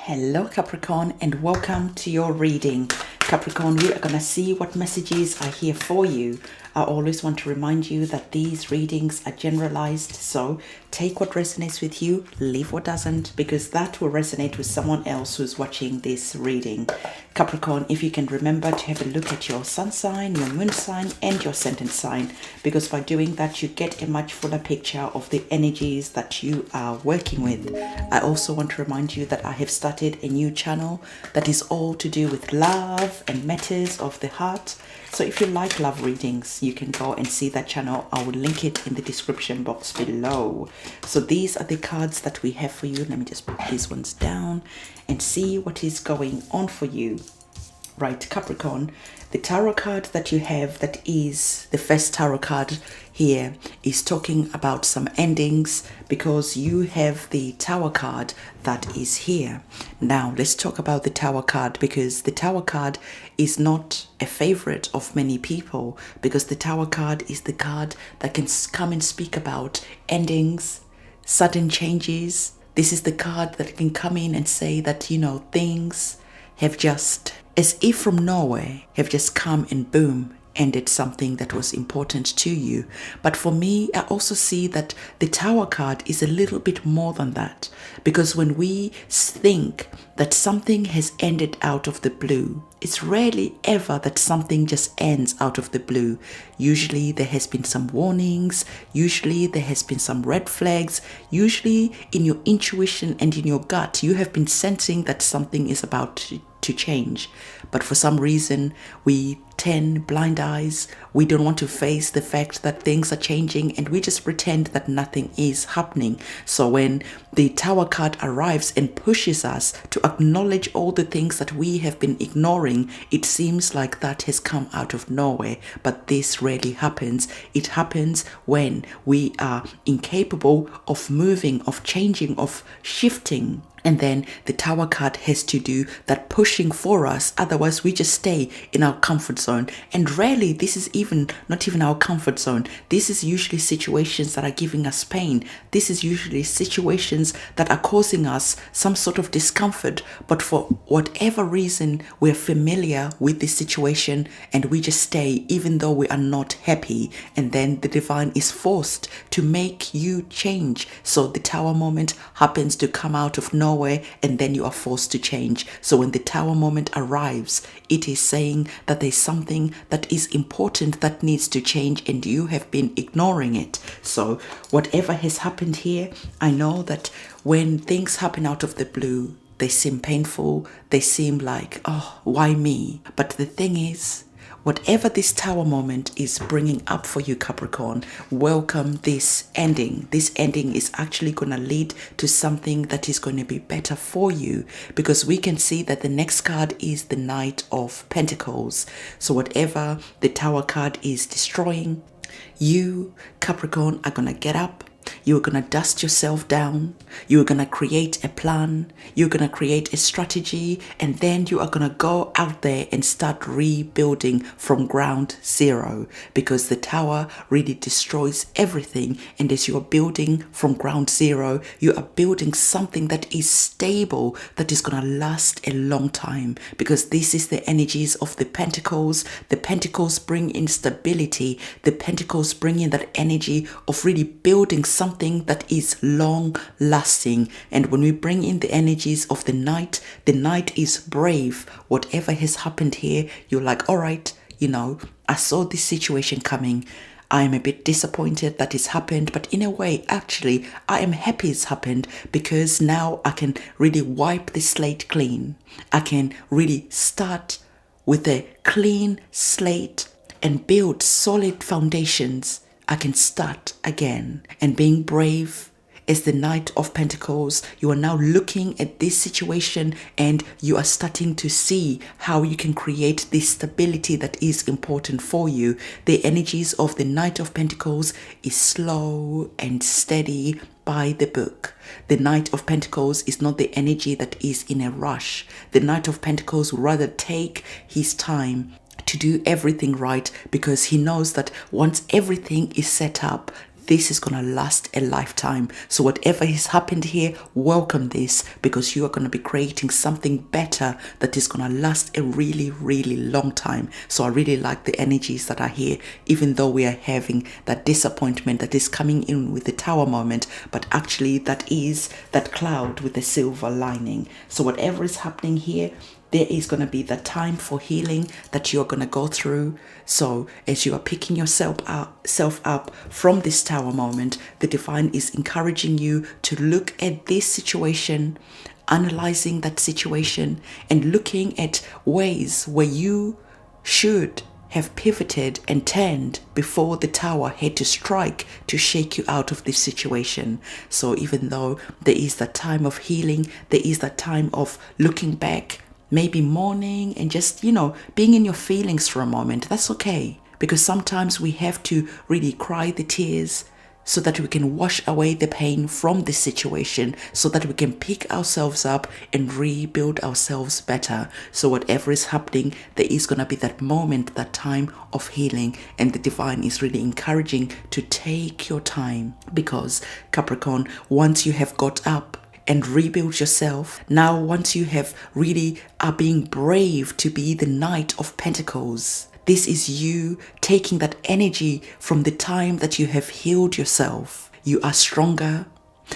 Hello Capricorn, and welcome to your reading. Capricorn, we are going to see what messages are here for you. I always want to remind you that these readings are generalized, so take what resonates with you, leave what doesn't, because that will resonate with someone else who's watching this reading. Capricorn, if you can remember to have a look at your sun sign, your moon sign, and your ascendant sign, because by doing that you get a much fuller picture of the energies that you are working with. I also want to remind you that I have started a new channel that is all to do with love and matters of the heart. So if you like love readings, you can go and see that channel. I will link it in the description box below. So these are the cards that we have for you. Let me just put these ones down and see what is going on for you. Right, Capricorn, the tarot card that you have, that is the first tarot card here, is talking about some endings, because you have the Tower card that is here. Now let's talk about the Tower card, because the Tower card is not a favorite of many people, because the Tower card is the card that can come and speak about endings, sudden changes. This is the card that can come in and say that, you know, things have just, as if from nowhere, have just come and boom, ended something that was important to you. But for me, I also see that the Tower card is a little bit more than that, because when we think that something has ended out of the blue, it's rarely ever that something just ends out of the blue. Usually there has been some warnings, usually there has been some red flags, usually in your intuition and in your gut you have been sensing that something is about to change. But for some reason we turn blind eyes. We don't want to face the fact that things are changing, and we just pretend that nothing is happening. So when the Tower card arrives and pushes us to acknowledge all the things that we have been ignoring, it seems like that has come out of nowhere. But this rarely happens. It happens when we are incapable of moving, of changing, of shifting. And then the Tower card has to do that pushing for us. Otherwise we just stay in our comfort zone. And rarely this is not even our comfort zone. This is usually situations that are giving us pain. This is usually situations that are causing us some sort of discomfort. But for whatever reason, we're familiar with this situation and we just stay even though we are not happy. And then the divine is forced to make you change. So the Tower moment happens to come out of nowhere, and then you are forced to change. So when the Tower moment arrives, it is saying that there's something that is important that needs to change and you have been ignoring it. So whatever has happened here, I know that when things happen out of the blue, they seem painful, they seem like, oh, why me? But the thing is, whatever this Tower moment is bringing up for you, Capricorn, welcome this ending. This ending is actually going to lead to something that is going to be better for you, because we can see that the next card is the Knight of Pentacles. So whatever the Tower card is destroying, you, Capricorn, are going to get up. You're going to dust yourself down. You're going to create a plan. You're going to create a strategy. And then you are going to go out there and start rebuilding from ground zero, because the Tower really destroys everything. And as you are building from ground zero, you are building something that is stable, that is going to last a long time, because this is the energies of the Pentacles. The Pentacles bring in stability. The Pentacles bring in that energy of really building something that is long lasting. And when we bring in the energies of the Knight is brave. Whatever has happened here, you're like, all right, you know, I saw this situation coming. I am a bit disappointed that it's happened, but in a way, actually, I am happy it's happened, because now I can really wipe the slate clean. I can really start with a clean slate and build solid foundations. I can start again. And being brave as the Knight of Pentacles, you are now looking at this situation and you are starting to see how you can create this stability that is important for you. The energies of the Knight of Pentacles is slow and steady by the book. The Knight of Pentacles is not the energy that is in a rush. The Knight of Pentacles would rather take his time to do everything right, because he knows that once everything is set up, this is going to last a lifetime. So whatever has happened here, welcome this, because you are going to be creating something better that is going to last a really, really long time. So I really like the energies that are here, even though we are having that disappointment that is coming in with the Tower moment, but actually that is that cloud with the silver lining. So whatever is happening here, there is going to be the time for healing that you're going to go through. So as you are picking yourself up from this Tower moment, the divine is encouraging you to look at this situation, analyzing that situation, and looking at ways where you should have pivoted and turned before the Tower had to strike to shake you out of this situation. So even though there is that time of healing, there is that time of looking back, maybe mourning and just, being in your feelings for a moment. That's okay, because sometimes we have to really cry the tears so that we can wash away the pain from this situation, so that we can pick ourselves up and rebuild ourselves better. So whatever is happening, there is going to be that moment, that time of healing, and the divine is really encouraging to take your time, because Capricorn, once you have got up and rebuild yourself, now once you have really are being brave to be the Knight of Pentacles, this is you taking that energy from the time that you have healed yourself. You are stronger,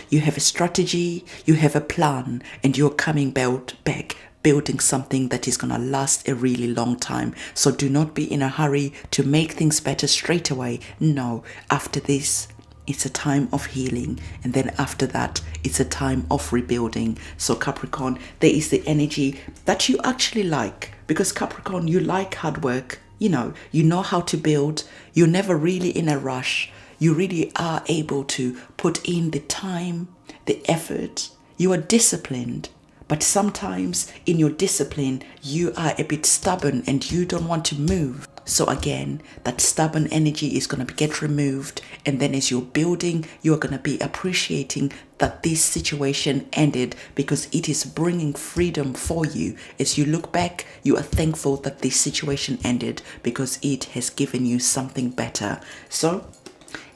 you have a strategy, you have a plan, and you're coming back building something that is going to last a really long time. So do not be in a hurry to make things better straight away. No, after this, it's a time of healing, and then after that it's a time of rebuilding. So Capricorn, there is the energy that you actually like, because Capricorn, you like hard work, you know how to build, you're never really in a rush, you really are able to put in the time, the effort, you are disciplined. But sometimes in your discipline, you are a bit stubborn and you don't want to move. So again, that stubborn energy is going to get removed. And then as you're building, you're going to be appreciating that this situation ended, because it is bringing freedom for you. As you look back, you are thankful that this situation ended, because it has given you something better. So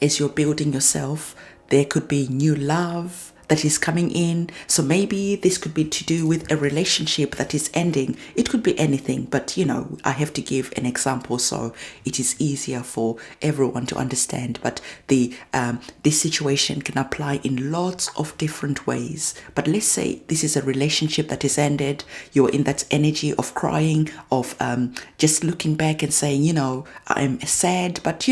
as you're building yourself, there could be new love that is coming in. So maybe this could be to do with a relationship that is ending. It could be anything, but I have to give an example so it is easier for everyone to understand. But this situation can apply in lots of different ways. But let's say this is a relationship that is ended. You're in that energy of crying, of just looking back and saying, I'm sad, but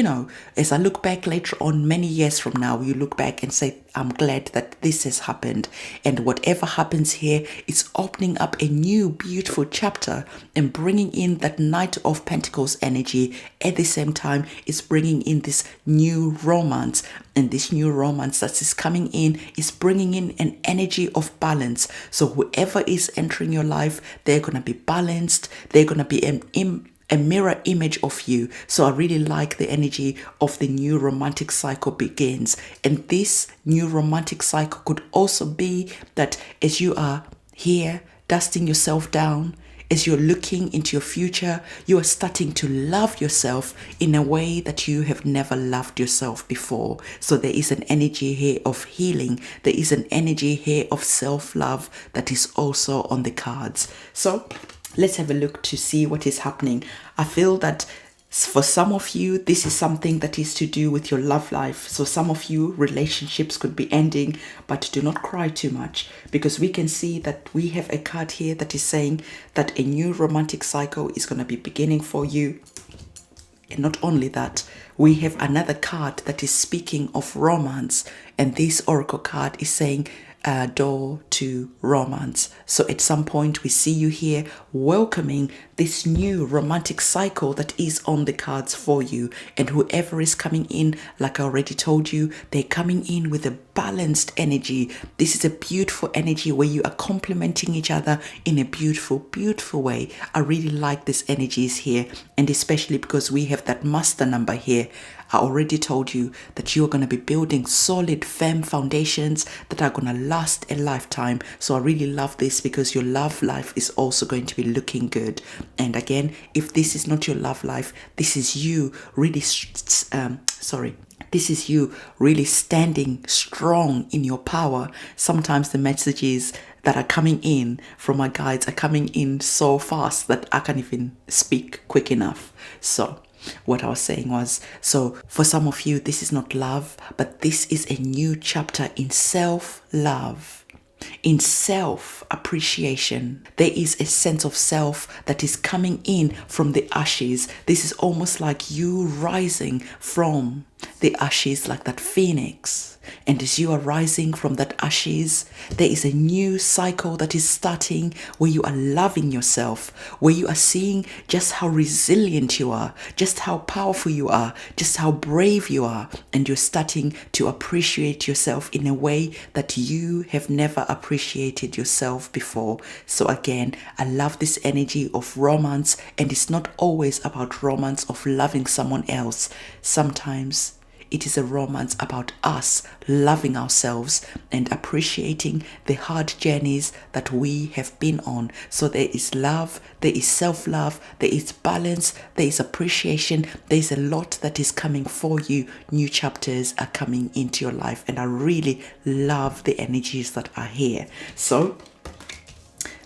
as I look back later on, many years from now, you look back and say, I'm glad that this has happened. And whatever happens here is opening up a new beautiful chapter and bringing in that Knight of Pentacles energy. At the same time, it's bringing in this new romance. And this new romance that is coming in is bringing in an energy of balance. So whoever is entering your life, they're going to be balanced. They're going to be a mirror image of you. So I really like the energy of the new romantic cycle begins. And this new romantic cycle could also be that as you are here dusting yourself down, as you're looking into your future, you are starting to love yourself in a way that you have never loved yourself before. So there is an energy here of healing. There is an energy here of self-love that is also on the cards. So let's have a look to see what is happening. I feel that for some of you, this is something that is to do with your love life. So some of you, relationships could be ending, but do not cry too much, because we can see that we have a card here that is saying that a new romantic cycle is going to be beginning for you. And not only that, we have another card that is speaking of romance, and this oracle card is saying door to romance. So at some point we see you here welcoming this new romantic cycle that is on the cards for you. And whoever is coming in, like I already told you, they're coming in with a balanced energy. This is a beautiful energy where you are complementing each other in a beautiful, beautiful way. I really like these energies here, and especially because we have that master number here. I already told you that you're going to be building solid, firm foundations that are going to last a lifetime. So I really love this, because your love life is also going to be looking good. And again, if this is not your love life, this is you really This is you really standing strong in your power. Sometimes the messages that are coming in from my guides are coming in so fast that I can't even speak quick enough. So what I was saying was, so for some of you, this is not love, but this is a new chapter in self-love. In self-appreciation. There is a sense of self that is coming in from the ashes. This is almost like you rising from the ashes like that phoenix. And as you are rising from that ashes, there is a new cycle that is starting where you are loving yourself, where you are seeing just how resilient you are, just how powerful you are, just how brave you are. And you're starting to appreciate yourself in a way that you have never appreciated yourself before. So again, I love this energy of romance, and it's not always about romance of loving someone else. Sometimes it is a romance about us loving ourselves and appreciating the hard journeys that we have been on. So there is love, there is self-love, there is balance, there is appreciation. There is a lot that is coming for you. New chapters are coming into your life, and I really love the energies that are here. So,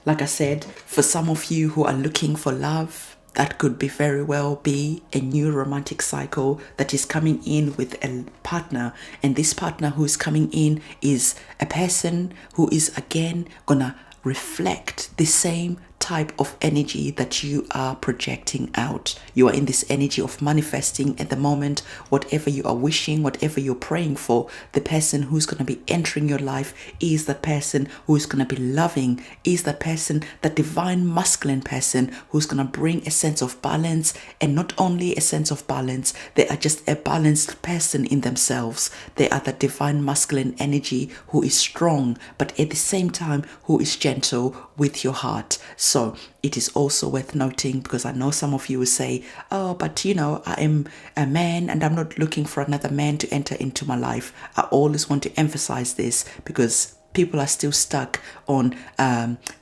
like I said, for some of you who are looking for love, that could be very well be a new romantic cycle that is coming in with a partner. And this partner who is coming in is a person who is again gonna reflect the same type of energy that you are projecting out. You are in this energy of manifesting at the moment. Whatever you are wishing, whatever you're praying for, the person who's going to be entering your life is that person who is going to be loving, is that person, that divine masculine person who's going to bring a sense of balance. And not only a sense of balance, they are just a balanced person in themselves. They are the divine masculine energy who is strong, but at the same time who is gentle with your heart. So it is also worth noting, because I know some of you will say, oh, but you know, I am a man and I'm not looking for another man to enter into my life. I always want to emphasize this because people are still stuck on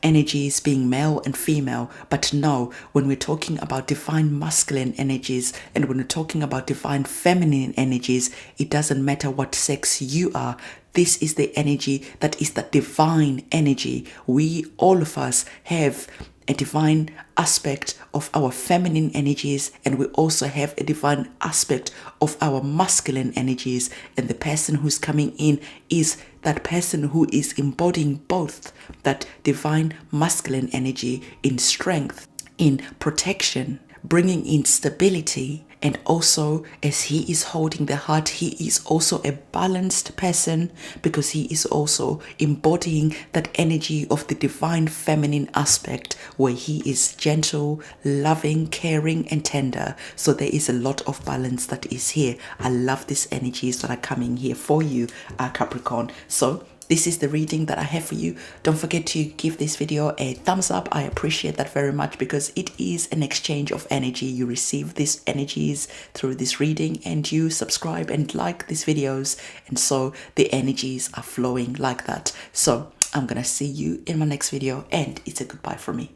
energies being male and female. But no, when we're talking about divine masculine energies and when we're talking about divine feminine energies, it doesn't matter what sex you are. This is the energy that is the divine energy. We, all of us, have a divine aspect of our feminine energies, and we also have a divine aspect of our masculine energies. And the person who's coming in is that person who is embodying both that divine masculine energy in strength, in protection, bringing in stability. And also, as he is holding the heart, he is also a balanced person, because he is also embodying that energy of the divine feminine aspect, where he is gentle, loving, caring, and tender. So there is a lot of balance that is here. I love these energies that are coming here for you, Capricorn. So this is the reading that I have for you. Don't forget to give this video a thumbs up. I appreciate that very much, because it is an exchange of energy. You receive these energies through this reading, and you subscribe and like these videos. And so the energies are flowing like that. So I'm going to see you in my next video, and it's a goodbye from me.